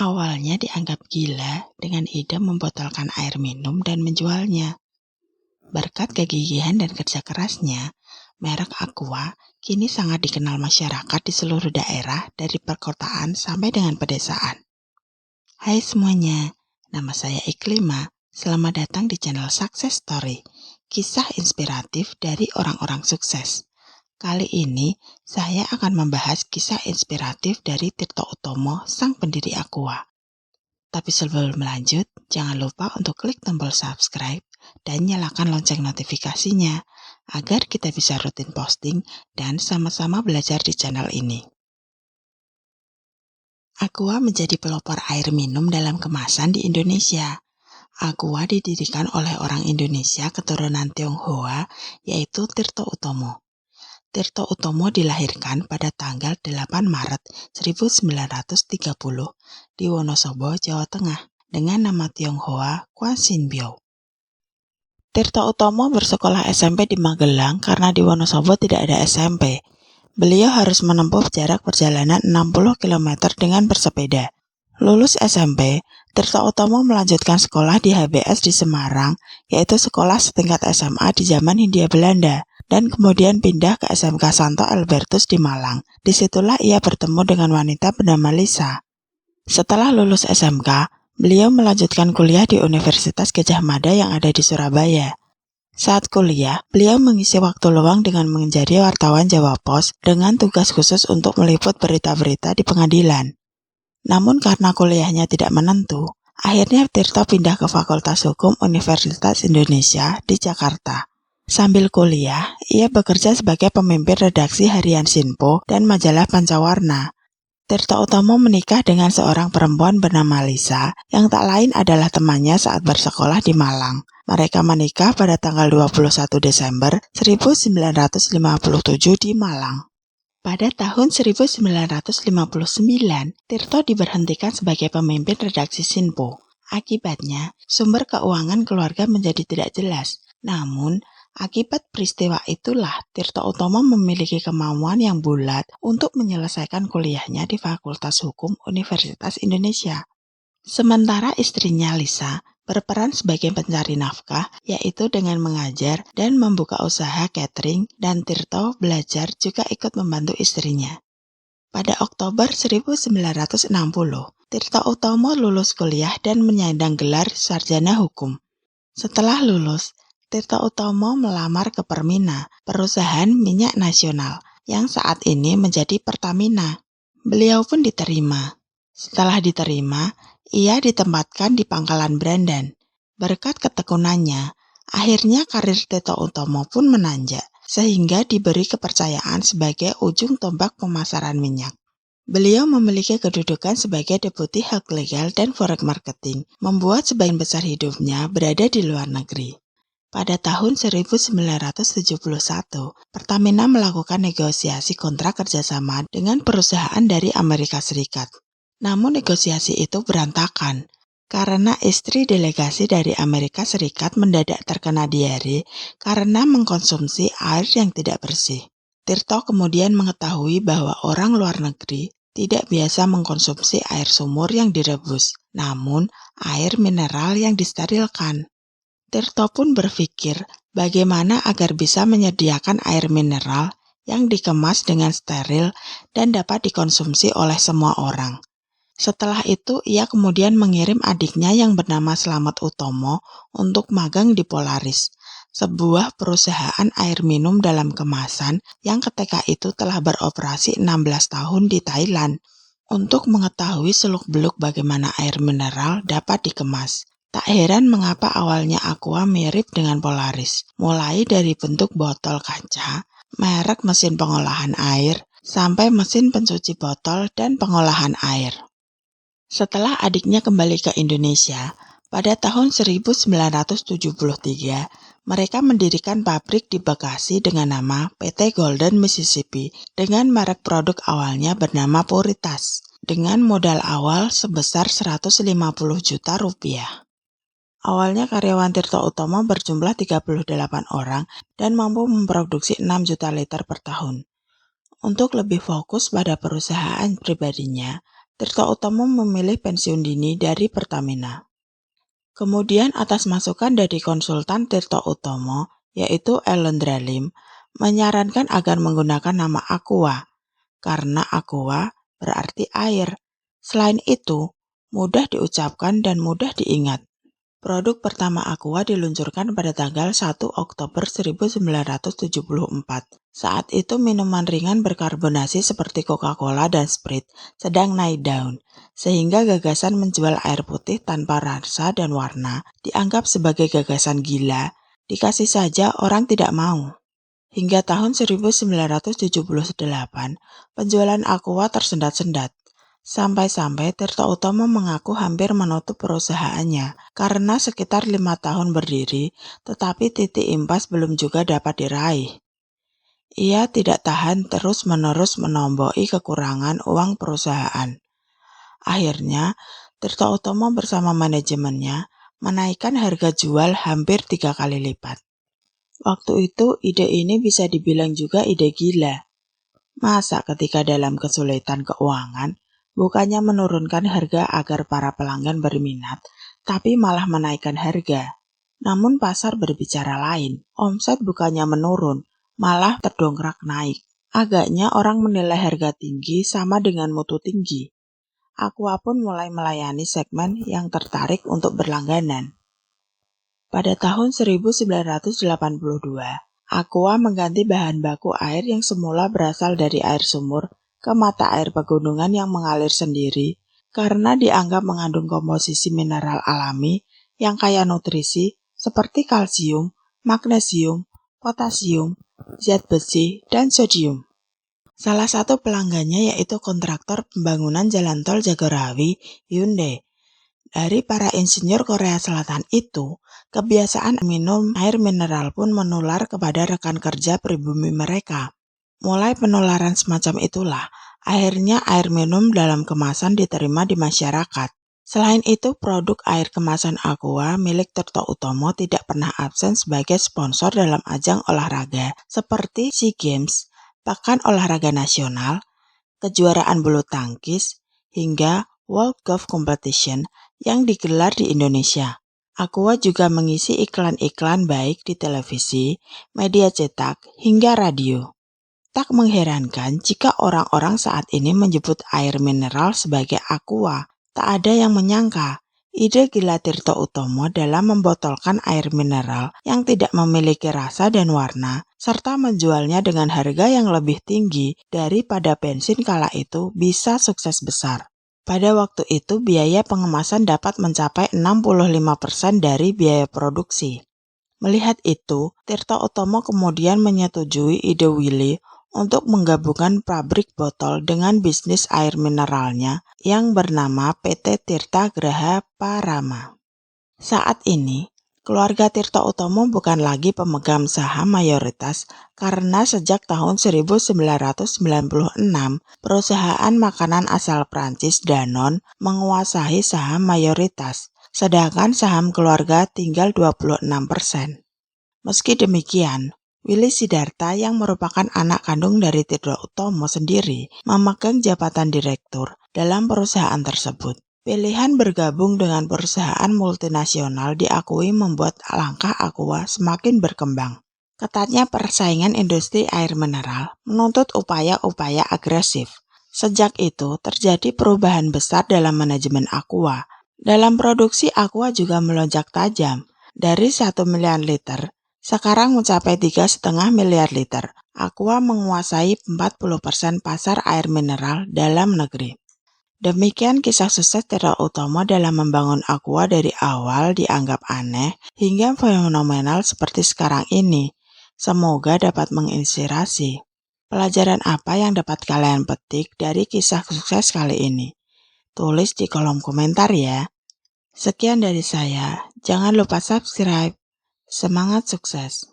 Awalnya dianggap gila dengan ide membotolkan air minum dan menjualnya. Berkat kegigihan dan kerja kerasnya, merek Aqua kini sangat dikenal masyarakat di seluruh daerah dari perkotaan sampai dengan pedesaan. Hai semuanya, nama saya Iklima. Selamat datang di channel Success Story, kisah inspiratif dari orang-orang sukses. Kali ini, saya akan membahas kisah inspiratif dari Tirto Utomo, sang pendiri Aqua. Tapi sebelum lanjut, jangan lupa untuk klik tombol subscribe dan nyalakan lonceng notifikasinya, agar kita bisa rutin posting dan sama-sama belajar di channel ini. Aqua menjadi pelopor air minum dalam kemasan di Indonesia. Aqua didirikan oleh orang Indonesia keturunan Tionghoa, yaitu Tirto Utomo. Tirto Utomo dilahirkan pada tanggal 8 Maret 1930 di Wonosobo, Jawa Tengah, dengan nama Tionghoa Kwan Sin Biao. Tirto Utomo bersekolah SMP di Magelang karena di Wonosobo tidak ada SMP. Beliau harus menempuh jarak perjalanan 60 km dengan bersepeda. Lulus SMP, Tirto Utomo melanjutkan sekolah di HBS di Semarang, yaitu sekolah setingkat SMA di zaman Hindia Belanda, dan kemudian pindah ke SMK Santo Albertus di Malang. Disitulah ia bertemu dengan wanita bernama Lisa. Setelah lulus SMK, beliau melanjutkan kuliah di Universitas Gadjah Mada yang ada di Surabaya. Saat kuliah, beliau mengisi waktu luang dengan menjadi wartawan Jawa Pos dengan tugas khusus untuk meliput berita-berita di pengadilan. Namun karena kuliahnya tidak menentu, akhirnya Tirto pindah ke Fakultas Hukum Universitas Indonesia di Jakarta. Sambil kuliah, ia bekerja sebagai pemimpin redaksi harian Sinpo dan majalah Pancawarna. Tirto Utomo menikah dengan seorang perempuan bernama Lisa, yang tak lain adalah temannya saat bersekolah di Malang. Mereka menikah pada tanggal 21 Desember 1957 di Malang. Pada tahun 1959, Tirto diberhentikan sebagai pemimpin redaksi Sinpo. Akibatnya, sumber keuangan keluarga menjadi tidak jelas. Namun, akibat peristiwa itulah Tirto Utomo memiliki kemauan yang bulat untuk menyelesaikan kuliahnya di Fakultas Hukum Universitas Indonesia. Sementara istrinya Lisa berperan sebagai pencari nafkah, yaitu dengan mengajar dan membuka usaha catering, dan Tirto belajar juga ikut membantu istrinya. Pada Oktober 1960, Tirto Utomo lulus kuliah dan menyandang gelar sarjana hukum. Setelah lulus, Tirto Utomo melamar ke Permina, perusahaan minyak nasional, yang saat ini menjadi Pertamina. Beliau pun diterima. Setelah diterima, ia ditempatkan di Pangkalan Brandan. Berkat ketekunannya, akhirnya karir Tirto Utomo pun menanjak, sehingga diberi kepercayaan sebagai ujung tombak pemasaran minyak. Beliau memiliki kedudukan sebagai Deputi Hak Legal dan Forex Marketing, membuat sebagian besar hidupnya berada di luar negeri. Pada tahun 1971, Pertamina melakukan negosiasi kontrak kerjasama dengan perusahaan dari Amerika Serikat. Namun negosiasi itu berantakan, karena istri delegasi dari Amerika Serikat mendadak terkena diare karena mengkonsumsi air yang tidak bersih. Tirto kemudian mengetahui bahwa orang luar negeri tidak biasa mengkonsumsi air sumur yang direbus, namun air mineral yang disterilkan. Tirto pun berpikir bagaimana agar bisa menyediakan air mineral yang dikemas dengan steril dan dapat dikonsumsi oleh semua orang. Setelah itu, ia kemudian mengirim adiknya yang bernama Slamet Utomo untuk magang di Polaris, sebuah perusahaan air minum dalam kemasan yang ketika itu telah beroperasi 16 tahun di Thailand, untuk mengetahui seluk-beluk bagaimana air mineral dapat dikemas. Tak heran mengapa awalnya Aqua mirip dengan Polaris, mulai dari bentuk botol kaca, merek mesin pengolahan air, sampai mesin pencuci botol dan pengolahan air. Setelah adiknya kembali ke Indonesia, pada tahun 1973, mereka mendirikan pabrik di Bekasi dengan nama PT Golden Mississippi dengan merek produk awalnya bernama Puritas, dengan modal awal sebesar 150 juta rupiah. Awalnya karyawan Tirto Utomo berjumlah 38 orang dan mampu memproduksi 6 juta liter per tahun. Untuk lebih fokus pada perusahaan pribadinya, Tirto Utomo memilih pensiun dini dari Pertamina. Kemudian atas masukan dari konsultan Tirto Utomo, yaitu Ellen Dralim, menyarankan agar menggunakan nama Aqua, karena Aqua berarti air. Selain itu, mudah diucapkan dan mudah diingat. Produk pertama Aqua diluncurkan pada tanggal 1 Oktober 1974. Saat itu minuman ringan berkarbonasi seperti Coca-Cola dan Sprite sedang naik daun, sehingga gagasan menjual air putih tanpa rasa dan warna dianggap sebagai gagasan gila. Dikasih saja orang tidak mau. Hingga tahun 1978, penjualan Aqua tersendat-sendat. Sampai-sampai Tirto Utomo mengaku hampir menutup perusahaannya karena sekitar 5 tahun berdiri, tetapi titik impas belum juga dapat diraih. Ia tidak tahan terus-menerus menomboki kekurangan uang perusahaan. Akhirnya, Tirto Utomo bersama manajemennya menaikkan harga jual hampir 3 kali lipat. Waktu itu ide ini bisa dibilang juga ide gila. Masa ketika dalam kesulitan keuangan, bukannya menurunkan harga agar para pelanggan berminat, tapi malah menaikkan harga. Namun pasar berbicara lain, omset bukannya menurun, malah terdongkrak naik. Agaknya orang menilai harga tinggi sama dengan mutu tinggi. Aqua pun mulai melayani segmen yang tertarik untuk berlangganan. Pada tahun 1982, Aqua mengganti bahan baku air yang semula berasal dari air sumur ke mata air pegunungan yang mengalir sendiri karena dianggap mengandung komposisi mineral alami yang kaya nutrisi seperti kalsium, magnesium, potasium, zat besi, dan sodium. Salah satu pelanggannya yaitu kontraktor pembangunan jalan tol Jagorawi, Hyundai. Dari para insinyur Korea Selatan itu, kebiasaan minum air mineral pun menular kepada rekan kerja pribumi mereka. Mulai penularan semacam itulah, akhirnya air minum dalam kemasan diterima di masyarakat. Selain itu, produk air kemasan Aqua milik Tirto Utomo tidak pernah absen sebagai sponsor dalam ajang olahraga seperti SEA Games, Pekan Olahraga Nasional, kejuaraan bulu tangkis, hingga World Golf Competition yang digelar di Indonesia. Aqua juga mengisi iklan-iklan baik di televisi, media cetak, hingga radio. Tak mengherankan jika orang-orang saat ini menyebut air mineral sebagai Aqua. Tak ada yang menyangka ide gila Tirto Utomo dalam membotolkan air mineral yang tidak memiliki rasa dan warna, serta menjualnya dengan harga yang lebih tinggi daripada bensin kala itu bisa sukses besar. Pada waktu itu biaya pengemasan dapat mencapai 65% dari biaya produksi. Melihat itu, Tirto Utomo kemudian menyetujui ide Willy untuk menggabungkan pabrik botol dengan bisnis air mineralnya yang bernama PT Tirta Graha Parama. Saat ini, keluarga Tirto Utomo bukan lagi pemegang saham mayoritas karena sejak tahun 1996, perusahaan makanan asal Prancis Danone menguasai saham mayoritas, sedangkan saham keluarga tinggal 26%. Meski demikian, Willy Sidarta yang merupakan anak kandung dari Tirto Utomo sendiri memegang jabatan direktur dalam perusahaan tersebut. Pilihan bergabung dengan perusahaan multinasional diakui membuat langkah Aqua semakin berkembang. Ketatnya persaingan industri air mineral menuntut upaya-upaya agresif. Sejak itu terjadi perubahan besar dalam manajemen Aqua. Dalam produksi Aqua juga melonjak tajam dari 1 miliar liter. Sekarang mencapai 3,5 miliar liter. Aqua menguasai 40% pasar air mineral dalam negeri. Demikian kisah sukses Tirto Utomo dalam membangun Aqua dari awal dianggap aneh hingga fenomenal seperti sekarang ini. Semoga dapat menginspirasi. Pelajaran apa yang dapat kalian petik dari kisah sukses kali ini? Tulis di kolom komentar ya. Sekian dari saya. Jangan lupa subscribe. Semangat sukses!